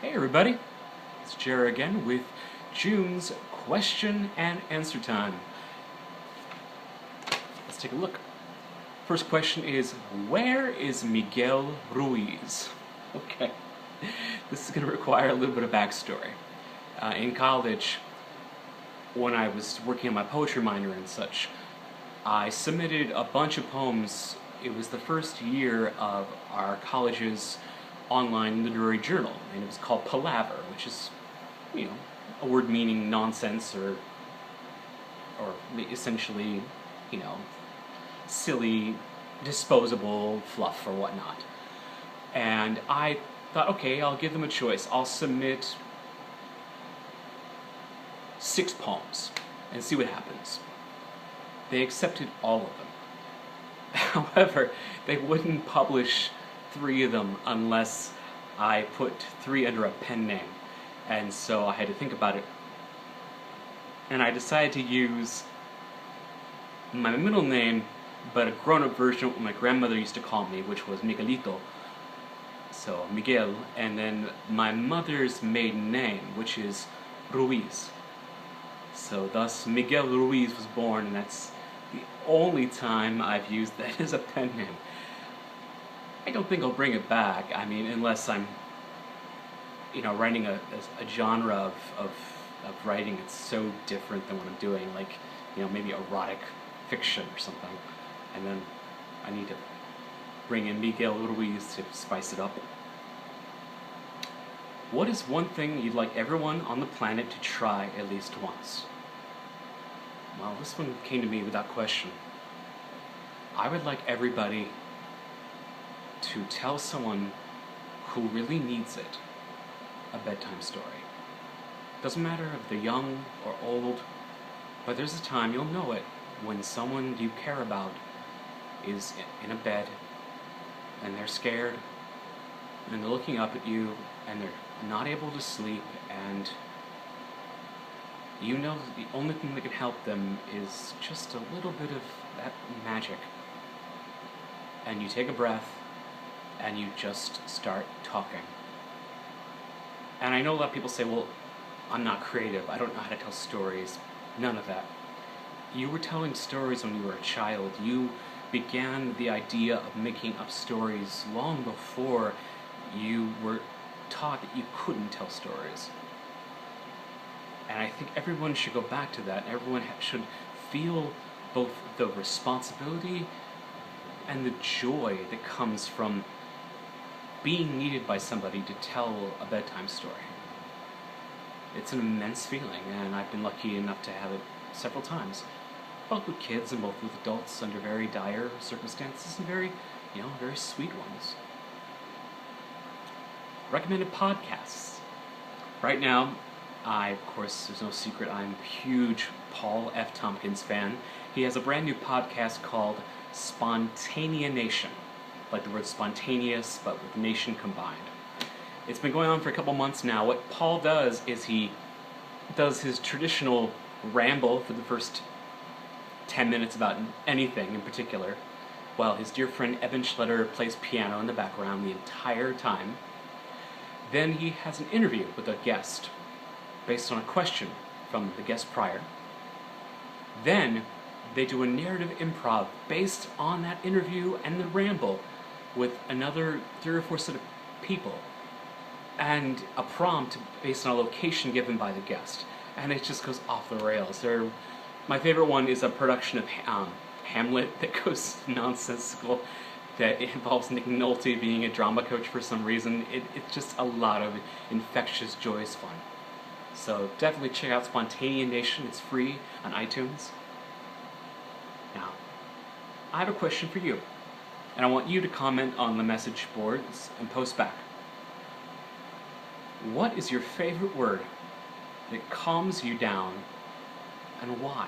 Hey everybody, it's Jara again with June's question and answer time. Let's take a look. First question is, where is Miguel Ruiz? Okay, this is going to require a little bit of backstory. In college, when I was working on my poetry minor and such, I submitted a bunch of poems. It was the first year of our college's online literary journal, and it was called Palaver, which is, a word meaning nonsense or essentially, silly, disposable fluff or whatnot. And I thought, okay, I'll give them a choice. I'll submit 6 poems and see what happens. They accepted all of them. However, they wouldn't publish 3 of them unless I put 3 under a pen name. And so I had to think about it. And I decided to use my middle name, but a grown-up version of what my grandmother used to call me, which was Miguelito. So Miguel, and then my mother's maiden name, which is Ruiz. So thus Miguel Ruiz was born, and that's the only time I've used that as a pen name. I don't think I'll bring it back. I mean, unless I'm, writing a genre of writing that's so different than what I'm doing, like, maybe erotic fiction or something. And then I need to bring in Miguel Ruiz to spice it up. What is one thing you'd like everyone on the planet to try at least once? Well, this one came to me without question. I would like everybody to tell someone who really needs it a bedtime story. Doesn't matter if they're young or old, but there's a time you'll know it when someone you care about is in a bed and they're scared and they're looking up at you and they're not able to sleep, and you know that the only thing that can help them is just a little bit of that magic. And you take a breath and you just start talking. And I know a lot of people say, well, I'm not creative, I don't know how to tell stories. None of that. You were telling stories when you were a child. You began the idea of making up stories long before you were taught that you couldn't tell stories. And I think everyone should go back to that. Everyone should feel both the responsibility and the joy that comes from being needed by somebody to tell a bedtime story. It's an immense feeling, and I've been lucky enough to have it several times, both with kids and both with adults under very dire circumstances and very sweet ones. Recommended podcasts. Right now, of course, there's no secret, I'm a huge Paul F. Tompkins fan. He has a brand new podcast called Spontanea Nation, like the word spontaneous, but with nation combined. It's been going on for a couple months now. What Paul does is he does his traditional ramble for the first 10 minutes about anything in particular, while his dear friend Evan Schletter plays piano in the background the entire time. Then he has an interview with a guest, based on a question from the guest prior. Then they do a narrative improv based on that interview and the ramble with another 3 or 4 set of people, and a prompt based on a location given by the guest. And it just goes off the rails. My favorite one is a production of Hamlet that goes nonsensical, that involves Nick Nolte being a drama coach for some reason. It's just a lot of infectious, joyous fun. So definitely check out Spontanea Nation. It's free on iTunes. Now, I have a question for you, and I want you to comment on the message boards and post back. What is your favorite word that calms you down, and why?